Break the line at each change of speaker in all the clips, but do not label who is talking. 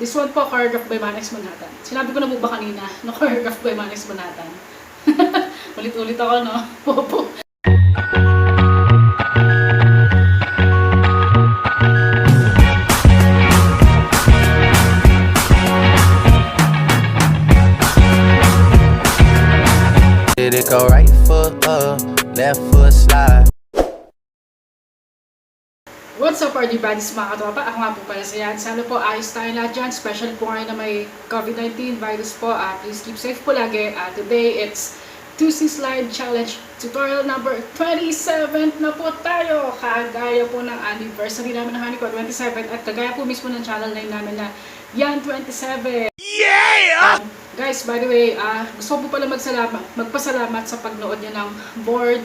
This one po, choreographed by Mannex Manhattan. Sinabi ko na po ba kanina na choreographed by Mannex Manhattan? Ulit-ulit ako, no? Popo.
Did it go right foot up, left foot slide?
What's up, party buddies, mga katropa? Ako nga po pala sa yan. Sana po ayos tayo lahat dyan. Special po ngayon na may COVID-19 virus po. Please keep safe po lagi. Today, it's TOOSIE Slide Challenge Tutorial number 27 na po tayo. Kagaya po ng anniversary namin ng Honeycon 27 at kagaya po mismo ng channel name namin na Yan 27. Yeah! Guys, by the way, gusto ko po pala magpasalamat sa pagnood niya ng Board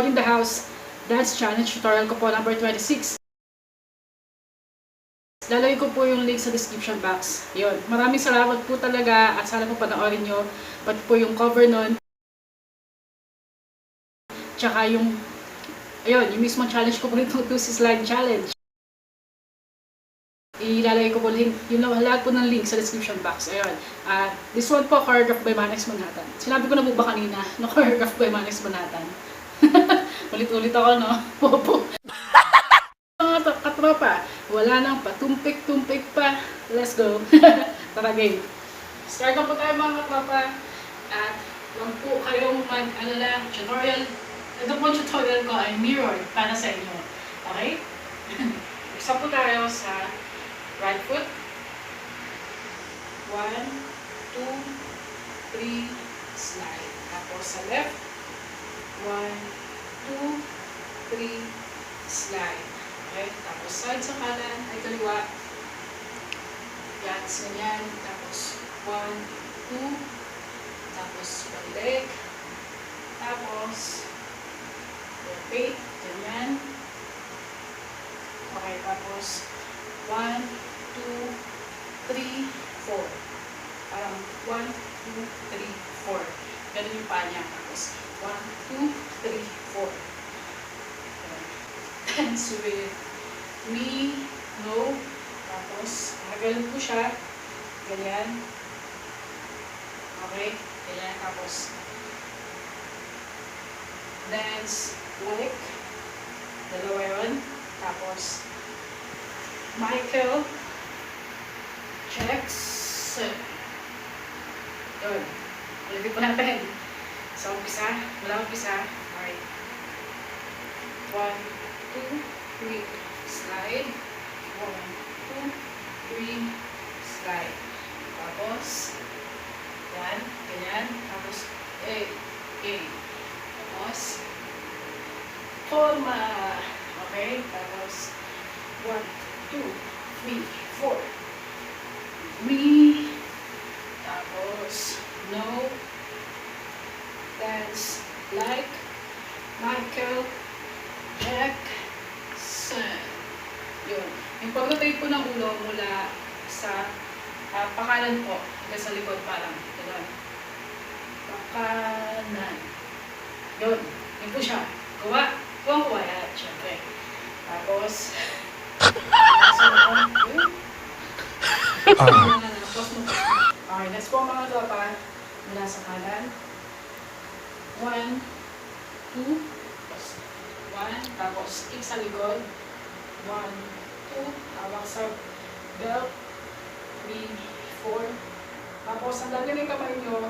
in the House Dance Challenge Tutorial ko po number 26. Lalagay ko po yung link sa description box. Yun. Maraming salamat po talaga at sana po panoorin nyo. Pati po yung cover nun. Tsaka yung yung mismong challenge ko po nito, TOOSIE Slide Challenge. Ilalagay ko po link, lahat po ng link sa description box. Ayun. This one po, choreographed by Mannex Manhattan. Sinabi ko na po ba kanina na choreographed by Mannex Manhattan? Ulit-ulit ako, no? Popo. Mga katropa, wala nang patumpik-tumpik pa. Let's go. Tara, game. Start na po tayo, mga katropa. At huwag po kayong mag-alala. Tutorial. Ito po tutorial ko ay mirror para sa inyo. Okay? Isa po tayo sa right foot. 1, 2, 3, slide. Tapos sa left. 1, 2, 3, slide. Okay? Tapos side sa kanan ay kaliwa. Yan, ganyan. Tapos 1, 2, tapos balik. Tapos rotate. Ganyan. Okay, tapos 1, 2, 3, 4. Parang 1, 2, 3, 4. Ganun yung paa niya. Tapos 1, 2, 3, 4. Dance with me, no. Tapos, ganun po siya. Ganyan. Okay. Ganyan. Tapos, dance like. Dalawa yun. Tapos, Michael checks. Yun. Ulitin po natin. So, umpisa. Mula umpisa. Alright. 1, 2, 3, slide. 1, 2, 3, slide. Tapos, yan, ganyan. Tapos, A. Tapos, forma. Okay? Tapos, 1, 2, 3, 4. Me. Tapos, no. Dance like Michael Jackson. Yun. Yung pag-rotate po ng ulo mula sa pakanan po hanggang sa likod parang gano'n. Pakanan. Yun. Yun po siya. Kuha. Kuha yan. Siyempre. Tapos okay, next po mga tropa mula sa kanan. 1, 2, 1, tapos kick sa likod. 1, 2, hawak sa belt. 3, 4. Tapos ang lalagyan ng kamay nyo,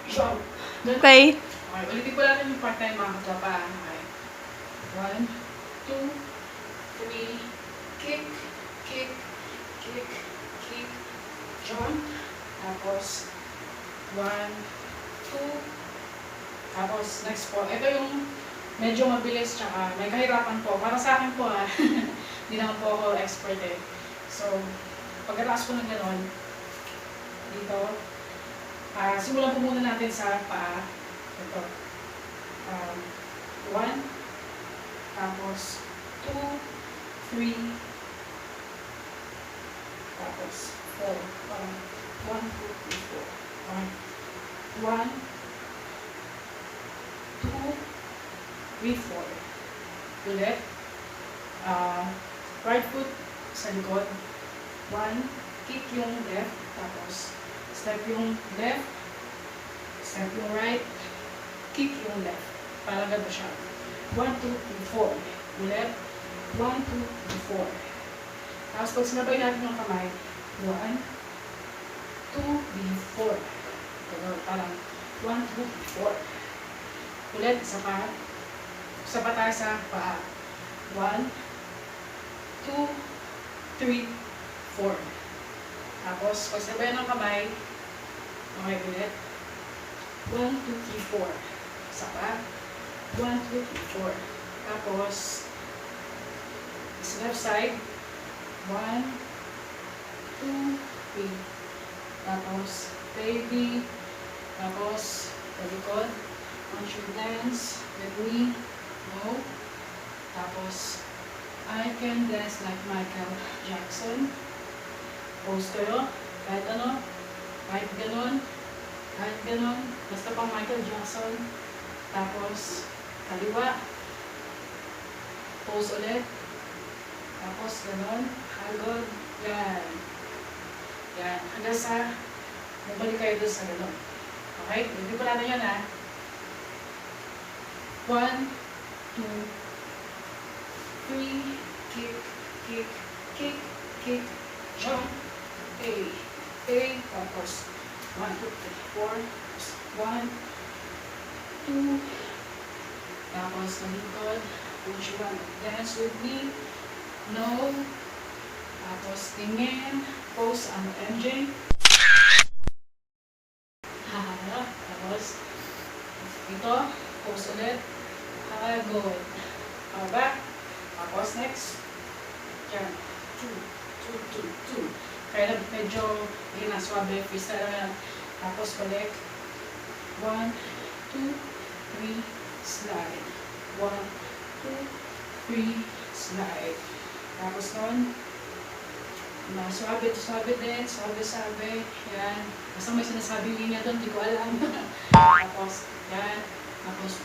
jump.
Okay.
Okay, ulitin ko lang yung part na yung mga katropa. Okay. 1, 2, 3, kick, kick, kick, kick, jump. Tapos 1, 2. Tapos, next po, ito yung medyo mabilis tsaka may kahirapan po. Para sa akin po hindi naman po ako expert eh. So, pagkatapos po ng gano'n, dito, simulan po muna natin sa paa. Ito. 1, tapos 2, 3, tapos 4. Parang 1, 2, 3, 4. 1, 2, 3, 4. Ulit. Right foot sa likod. 1, kick yung left, tapos step yung left, step yung right, kick yung left. Parang gano'n siya. 1, 2, 3, 4. Ulit. 1, 2, 3, 4. Tapos pag sinabay natin yung kamay, 1, 2, 3, 4. Gano'n, parang 1, 2, 3, 4. Ulit, isa pa. Isa pa tayo sa paa. 1, 2, 3, 4. Tapos, pag sabayan ng kamay, okay, ulit. 1, 2, 3, 4. Isa pa. 1, 2, 3, 4. Tapos, sa left side, 1, 2, 3. Tapos, baby. Tapos, talikod. Want you dance with me? No. Tapos, I can dance like Michael Jackson. Pose kayo. Kahit ano. Kahit ganon. Kahit ganon. Basta pang Michael Jackson. Tapos, kaliwa. Pose ulit. Tapos, ganon. Hagod. Yan. Yan. Hanggang sa, mabalik kayo doon sa ganon. Okay? Hindi po natin yan, ha? 1, 2, 3, kick, kick, kick, kick, jump, A, tapos 1, 2, 3, 4, 1, 2, tapos talikod, would you wanna dance with me? No, tapos tingin, pose ang MJ, tapos ito, pose ulit, hagod, back, tapos next, dyan, 2, 2, 2, 2. Kaya medyo, yun na, swabe, freestyle na yan. Tapos balik, 1, 2, 3, slide. 1, 2, 3, slide. Tapos nun, swabe din, swabe. Yan. Basta may sinasabing linya doon, di ko alam. Tapos, yan. Tapos,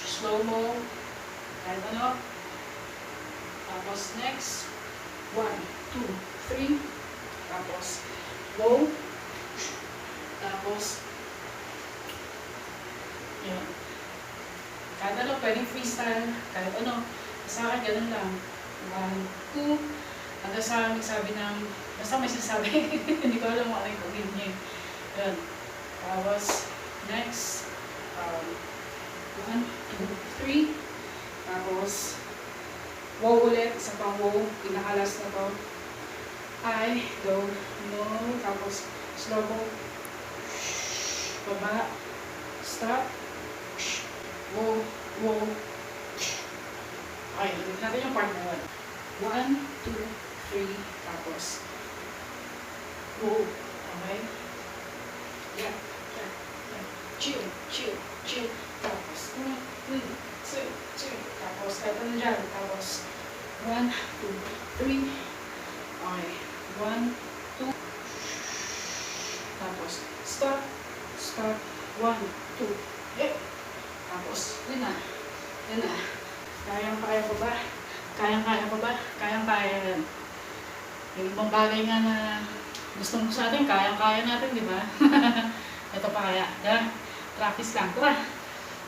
slow mo. Kahit ano. Tapos, next. 1, 2, 3. Tapos, low. Tapos, yan. Kahit ano, pwedeng freestyle. Kahit ano. Sa akin, ganun lang. 1, 2. Hanggang sa sabi ng, basta may sinasabi. Hindi ko alam kung ano yung pagin niya. Yan. Tapos, next. 1, 2, 3. Tapos, wow ulit. Isa pang wow. Pinakalas na to. I don't know. Tapos, slow mo. Baba. Stop. Wow. Wow. Okay. Hindi natin yung part na 1, 2, 3. Tapos, wow. Okay? Yeah. Chill. Tapos, 1, 2, 2. Tapos, kahit ano dyan. Tapos, 1, 2, 3. Okay. 1, 2. Tapos, stop. 1, 2. Eh. Tapos, yun na. Kayang-kaya ko ba? Kayang-kaya yan. Yung ibang bagay nga na gusto mo sa atin, kayang-kaya natin, di ba? Ito pa kaya. Practice lang. Tara.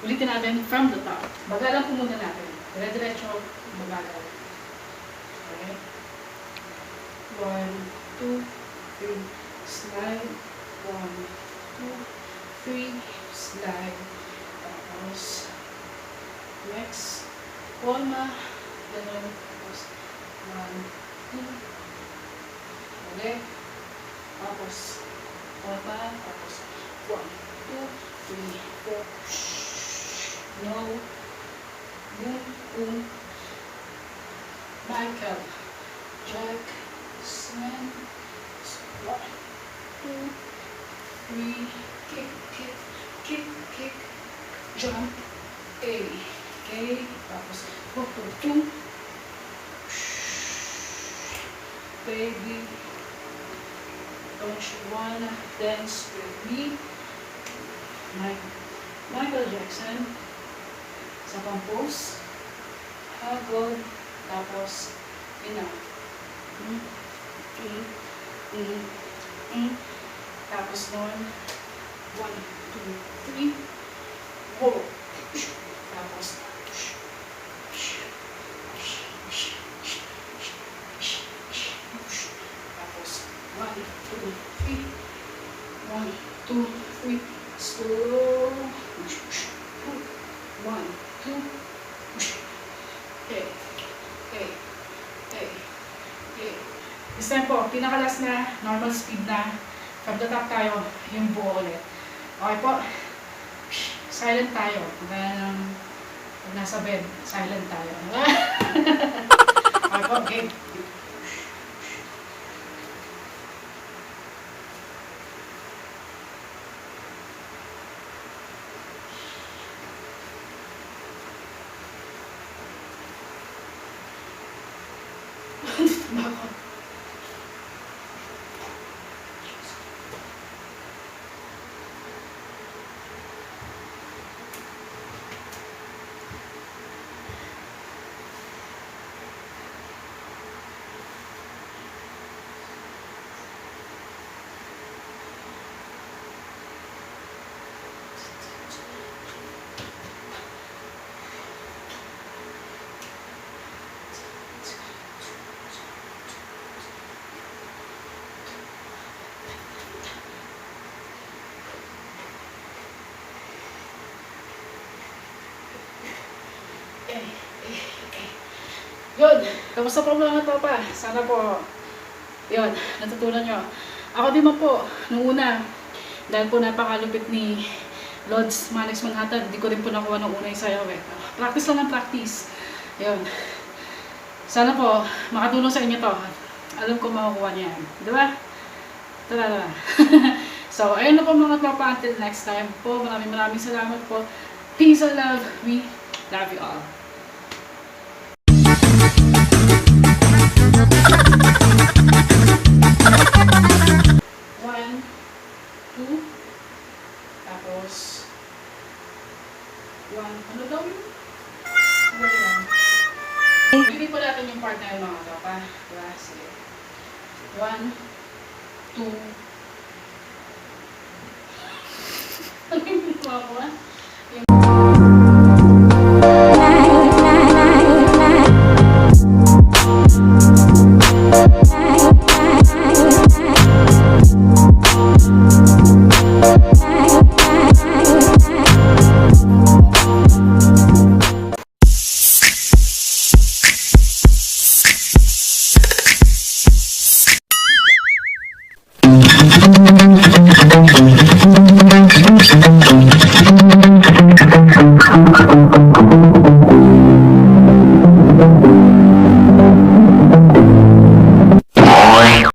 Ulitin natin from the top. Bagalan po muna natin. Dire-diretso. Bagalan. Okay. 1, 2, 3. Slide. 1, 2, 3. Slide. Tapos, next. Palma. Ganun. Tapos, 1, 2. Ulit. Tapos, palma. Tapos, 1, 2, 3, 4. No. Boom. Michael. Jackson. 1, 2, 3. Kick. Jump. A. Okay. Tapos, 2. Baby. Don't you wanna dance with me? Michael Jackson. Sa pang-pose. Hagod. Tapos, ina. 3. Tapos nun, 1, 2, 3. Whoa. Tapos, tapos, 1, 2, 3. 1, 2, 3. Slow. 1, 2. Okay. Okay. Okay. Okay. This time po, pinakalas na, normal speed na. From the top tayo, yung buo ulit. Okay po. Silent tayo. Pag nasa bed, silent tayo. Okay po, okay. Bakit? Yun, kamusta po mga tropa? Sana po, yun, natutunan nyo. Ako din man po, nung una, dahil po napakalupit ni Lod's Mannex Manhattan, hindi ko rin po nakuha nung una yung sayaw eh. Practice lang ang practice. Yun. Sana po, makatulong sa inyo to. Alam ko makukuha niya yan. Diba? Tara. So, ayun na po mga tropa. Until next time po, maraming salamat po. Peace and love. We love you all. One, two, tapos, one, ano daw yun? Ano yun? Hindi po natin yung part na yun mga tropa. Diba? Sige. One, two, ano yung ginawa ko ah?